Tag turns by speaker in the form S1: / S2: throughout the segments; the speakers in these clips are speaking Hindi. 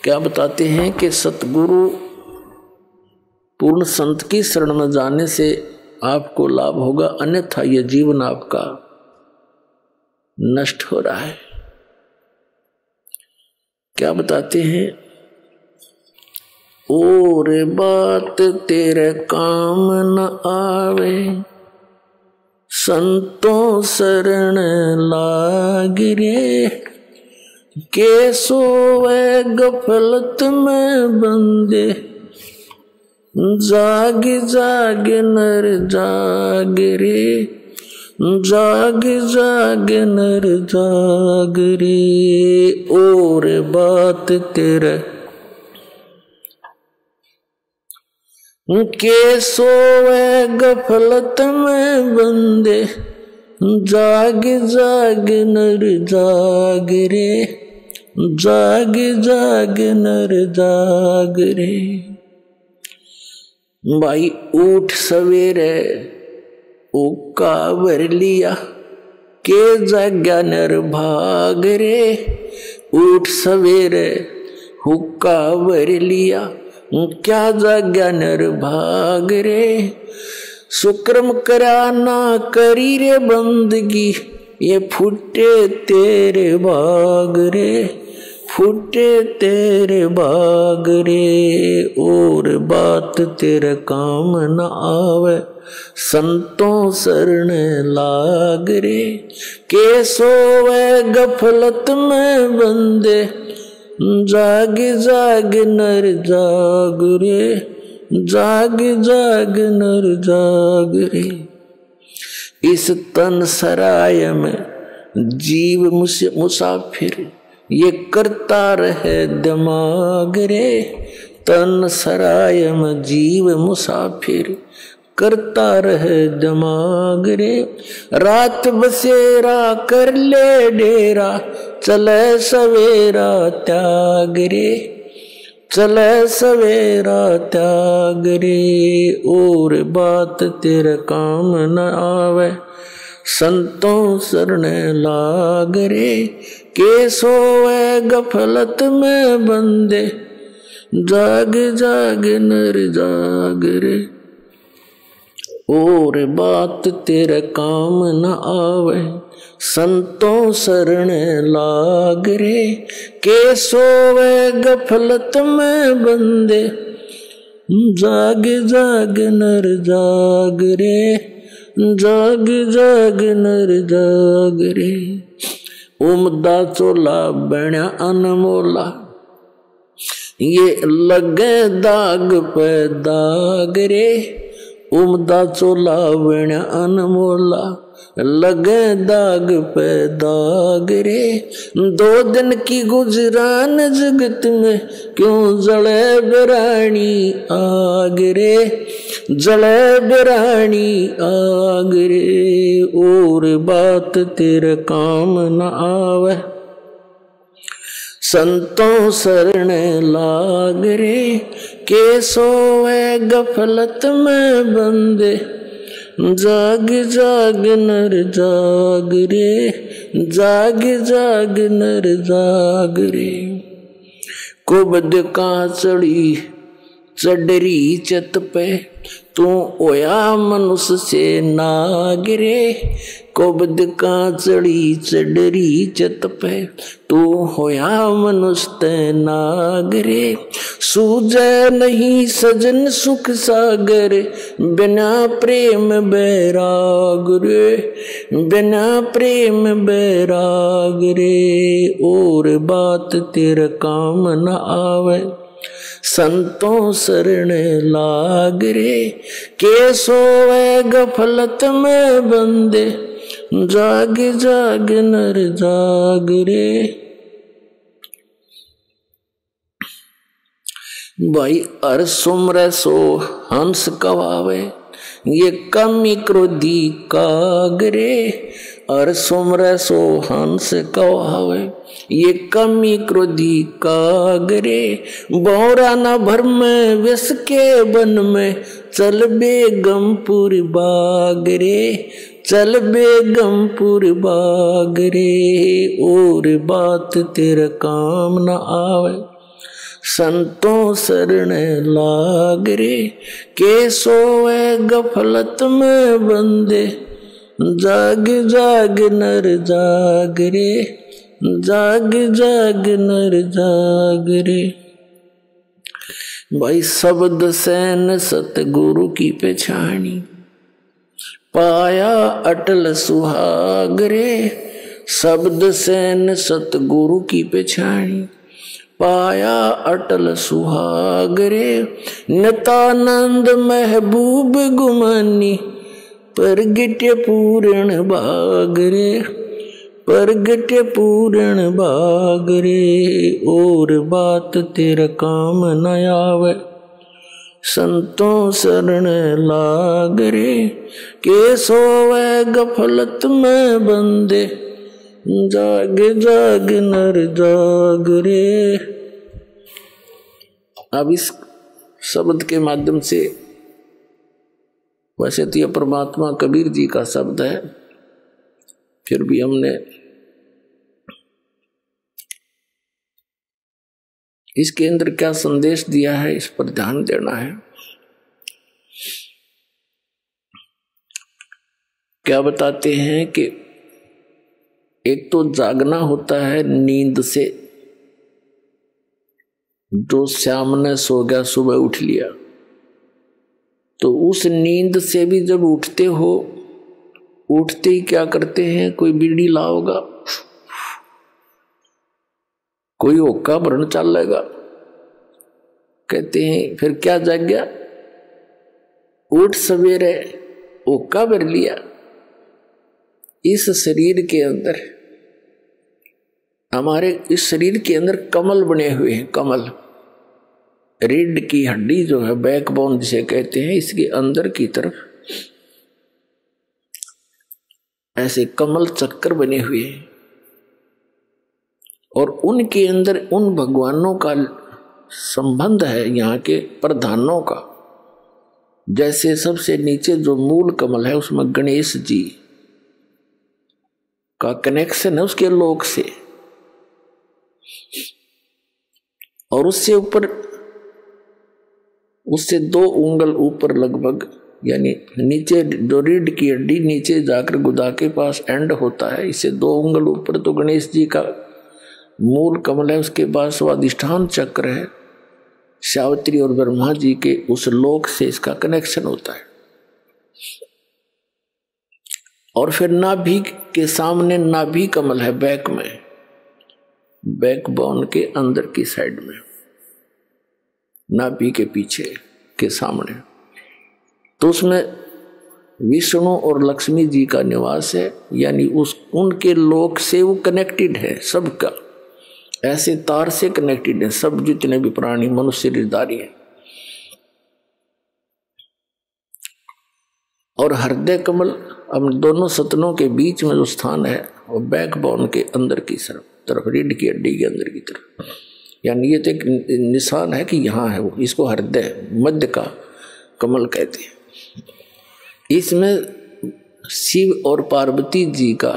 S1: क्या बताते हैं कि सतगुरु पूर्ण संत की शरण में जाने से आपको लाभ होगा, अन्यथा यह जीवन आपका नष्ट हो रहा है। क्या बताते हैं? और बात तेरे काम न आवे, संतों शरण लाग रे, के सोवे गफलत में बंदे, जाग जाग नर जाग रे, जाग जाग नर जाग रे। और बात तेरे के सोवे गफलत में बंदे, जाग जाग नर जाग रे, जाग जाग नर जाग रे। भाई उठ सवेरे ओका भर लिया, के जाग्या नर भाग रे। उठ सवेरे हुक्का भर लिया, क्या जाग्या नर भाग रे। सुक्रम करा ना करी रे बंदगी, ये फूटे तेरे बाग रे, फूटे तेरे बाग रे। और बात तेरे काम न आवे, संतों शरण लाग रे, के सोवे गफलत में बंदे, जाग जाग नर जाग रे, जाग जाग नर जाग रे। इस तन सराय में जीव मुसाफिर, ये करता रहे दिमाग रे। तन सराय में जीव मुसाफिर, करता रहे दिमाग रे। रात बसेरा कर ले डेरा, चले सवेरा त्याग रे, चले सवेरा त्याग रे। और बात तेरे काम न आवे, संतों शरण लाग रे, के सोवे गफलत में बंदे, जाग जाग नर जाग रे। और बात तेरे काम न आवे, संतों शरण लाग रे, के सोवे गफलत में बंदे, जाग जाग नर जाग रे, जाग जाग नर जाग रे। उमदा चोला बण्या अनमोला, ये लगे दाग पे दाग रे। उमदा चोला बण्या अनमोला, लगे दाग पे दाग रे। दो दिन की गुजरान जगत में, क्यों जले बिरानी आग रे, जले बिरानी आग रे। और बात तेरे काम न आवे, संतों शरण लाग रे, के सोवे गफलत में बंदे, जाग जाग नर जाग रे, जाग जाग नर जाग रे। कुबद का चढ़ी चडरी चत पे, तू ओया मनुष्य से नाग रे। कुबद का चढ़ी चडरी चत पे, तू होया मनुष्य ते नाग रे। सूझे नहीं सजन सुख सागर, बिना प्रेम बैराग रे, बिना प्रेम बैराग रे। और बात तेरे काम न आवे, संतों शरण लाग रे, के सोवे गफलत में बंदे, जाग जाग नर जाग रे। भाई हर सुमरे सो हंस कवावे, ये कमी क्रोधी कागरे। हर सुमरे सो हंस कवावे, ये कमी क्रोधी कागरे। बौरा न भर में विष के बन में, चल बेगमपुर बागरे, चल बेगमपुर बागरे। और बात तेरे काम न आवे, संतों शरण लाग रे, के सोए गफलत में बंदे, जाग जाग नर जाग रे, जाग जाग नर जाग रे। भाई शब्द सैन सतगुरु की पहचानी, पाया अटल सुहाग रे। शब्द सैन सतगुरु की पहचानी, पाया अटल सुहाग रे। नितानंद महबूब गुमानी, परगट्य पूर्ण भाग रे, परगट्य पूर्ण भाग रे। और बात तेरा काम न आवे, संतों शरण लाग रे, के सोवे गफलत में बंदे, जाग जाग नर जाग रे। अब इस शब्द के माध्यम से, वैसे तो यह परमात्मा कबीर जी का शब्द है, फिर भी हमने इसके अंदर क्या संदेश दिया है इस पर ध्यान देना है। क्या बताते हैं कि एक तो जागना होता है नींद से, जो श्याम ने सो गया सुबह उठ लिया, तो उस नींद से भी जब उठते हो, उठते ही क्या करते हैं, कोई बीड़ी लाओगा, कोई होक्का भरण चलेगा, कहते हैं फिर क्या जाग गया, उठ सवेरे होक्का भर लिया। इस शरीर के अंदर, हमारे इस शरीर के अंदर कमल बने हुए हैं, कमल, रीढ़ की हड्डी जो है, बैकबोन जिसे कहते हैं, इसके अंदर की तरफ ऐसे कमल चक्कर बने हुए हैं, और उनके अंदर उन भगवानों का संबंध है, यहाँ के प्रधानों का। जैसे सबसे नीचे जो मूल कमल है उसमें गणेश जी का कनेक्शन है उसके लोक से, और उससे ऊपर, उससे 2 उंगल ऊपर लगभग, यानी नीचे जो रीढ़ की हड्डी नीचे जाकर गुदा के पास एंड होता है, इससे 2 उंगल ऊपर तो गणेश जी का मूल कमल है, उसके बाद स्वादिष्ठान चक्र है, सावित्री और ब्रह्मा जी के उस लोक से इसका कनेक्शन होता है। और फिर नाभि के सामने नाभि कमल है, बैक में, बैकबोन के अंदर की साइड में, नाभि के पीछे के सामने, तो उसमें विष्णु और लक्ष्मी जी का निवास है, यानी उनके लोक से वो कनेक्टेड है सबका, ऐसे तार से कनेक्टेड है सब, जितने भी प्राणी मनुष्य शरीरधारी हैं। और हृदय कमल, अब दोनों सतनों के बीच में जो स्थान है वो बैकबोन के अंदर की तरफ, रीढ़ की हड्डी के अंदर की तरफ, यानी ये तो एक निशान है कि यहाँ है वो, इसको हृदय मध्य का कमल कहते हैं। इसमें शिव और पार्वती जी का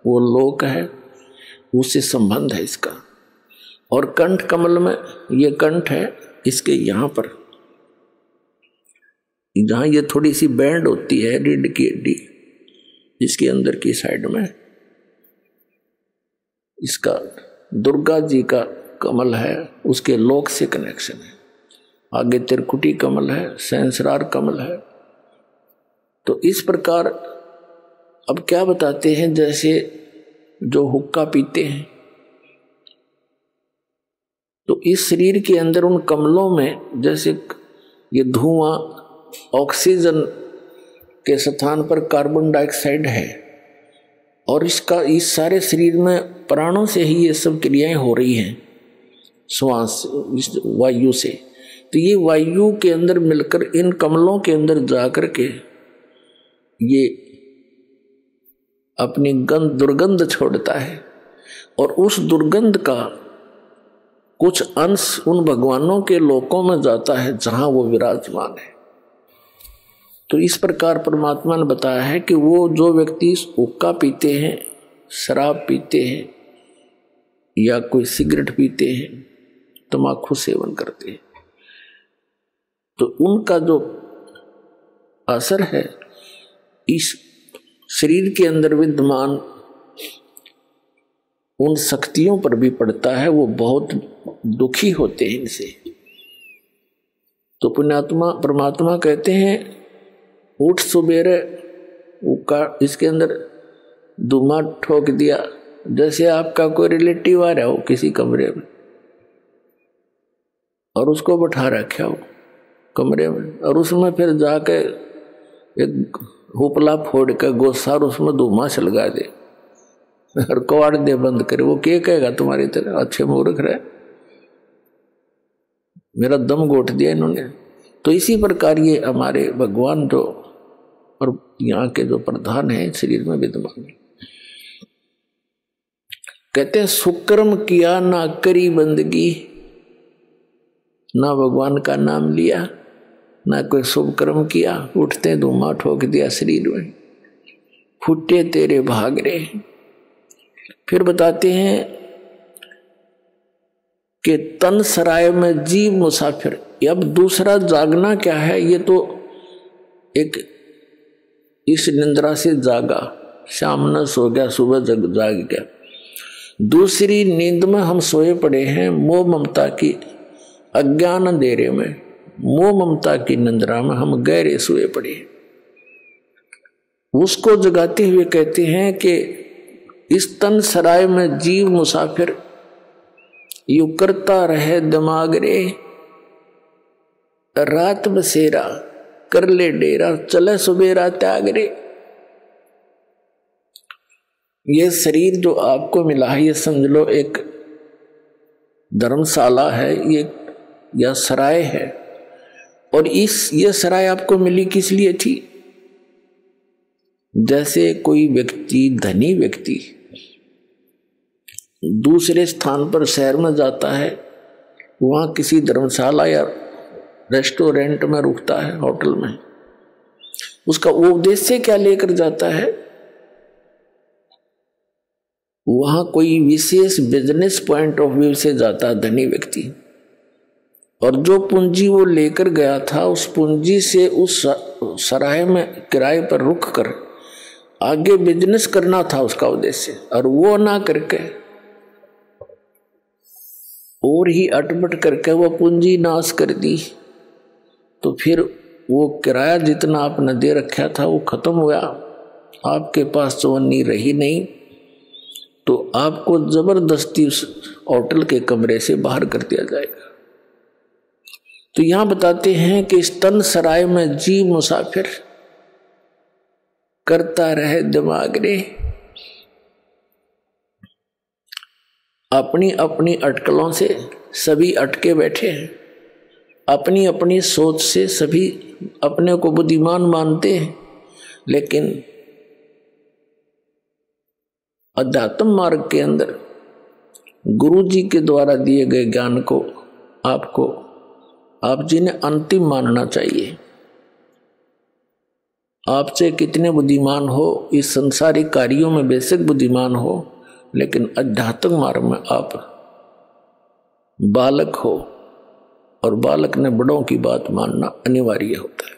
S1: वो लोक है, उससे संबंध है इसका। और कंठ कमल में, ये कंठ है, इसके यहाँ पर जहाँ ये थोड़ी सी बैंड होती है रीढ़ की हड्डी, इसके अंदर की साइड में इसका दुर्गा जी का कमल है, उसके लोक से कनेक्शन है। आगे त्रिकुटी कमल है, सहस्रार कमल है। तो इस प्रकार अब क्या बताते हैं, जैसे जो हुक्का पीते हैं, तो इस शरीर के अंदर उन कमलों में जैसे ये धुआं ऑक्सीजन के स्थान पर कार्बन डाइऑक्साइड है, और इसका इस सारे शरीर में प्राणों से ही ये सब क्रियाएं हो रही हैं, श्वास इस वायु से। तो ये वायु के अंदर मिलकर इन कमलों के अंदर जाकर के ये अपनी दुर्गंध छोड़ता है, और उस दुर्गंध का कुछ अंश उन भगवानों के लोकों में जाता है जहां वो विराजमान है। तो इस प्रकार परमात्मा ने बताया है कि वो जो व्यक्ति हुक्का पीते हैं, शराब पीते हैं, या कोई सिगरेट पीते हैं, तम्बाकू सेवन करते हैं, तो उनका जो असर है इस शरीर के अंदर विद्यमान उन शक्तियों पर भी पड़ता है, वो बहुत दुखी होते हैं इनसे। तो पुण्यात्मा परमात्मा कहते हैं उठ सुबेरे इसके अंदर धुआं ठोक दिया, जैसे आपका कोई रिलेटिव आ रहा हो किसी कमरे में और उसको बैठा रखा हो कमरे में, और उसमें फिर जाके एक हुपला फोड़ के गोसार उसमें धुआं छलगा दे और कवाड़ दे बंद करे, वो क्या कहेगा तुम्हारी तरह अच्छे मूर्ख रहे, मेरा दम घोट दिया इन्होंने। तो इसी प्रकार ये हमारे भगवान जो और यहाँ के जो प्रधान है शरीर में विद्यमान, कहते हैं सुकर्म किया ना करी बंदगी, ना भगवान का नाम लिया ना कोई शुभ कर्म किया, उठते धुआं ठोक दिया शरीर में, फूटे तेरे भाग रे। फिर बताते हैं कि तन सराय में जीव मुसाफिर। अब दूसरा जागना क्या है, ये तो एक इस निंद्रा से जागा, शाम न सो गया सुबह जाग गया। दूसरी नींद में हम सोए पड़े हैं मोह ममता की अज्ञान अंधेरे में, मोह ममता की निंद्रा में हम गहरे सोए पड़े हैं। उसको जगाते हुए कहते हैं कि इस तन सराय में जीव मुसाफिर यू करता रहे दिमाग रे, रात बसेरा कर ले डेरा, चले सुबेरा त्याग रे। ये शरीर जो आपको मिला है ये समझ लो एक धर्मशाला है ये या सराय है, और ये सराय आपको मिली किस लिए थी? जैसे कोई व्यक्ति धनी व्यक्ति दूसरे स्थान पर शहर में जाता है, वहां किसी धर्मशाला या रेस्टोरेंट में रुकता है, होटल में, उसका वो उद्देश्य क्या लेकर जाता है? वहां कोई विशेष बिजनेस पॉइंट ऑफ व्यू से जाता है धनी व्यक्ति, और जो पूंजी वो लेकर गया था उस पूंजी से उस सराय में किराए पर रुक कर आगे बिजनेस करना था उसका उद्देश्य, और वो ना करके और ही अटपट करके वो पूंजी नाश कर दी, तो फिर वो किराया जितना आपने दे रखा था वो खत्म हुआ, आपके पास चवन्नी रही नहीं, तो आपको जबरदस्ती उस होटल के कमरे से बाहर कर दिया जाएगा। तो यहां बताते हैं कि इस तन सराय में जीव मुसाफिर करता रहे दिमाग रे, अपनी अपनी अटकलों से सभी अटके बैठे हैं, अपनी अपनी सोच से सभी अपने को बुद्धिमान मानते हैं, लेकिन अध्यात्म मार्ग के अंदर गुरु जी के द्वारा दिए गए ज्ञान को आप जिन्हें अंतिम मानना चाहिए। आपसे कितने बुद्धिमान हो, इस संसारिक कार्यों में बेशक बुद्धिमान हो, लेकिन अध्यात्म मार्ग में आप बालक हो, और बालक ने बड़ों की बात मानना अनिवार्य होता है।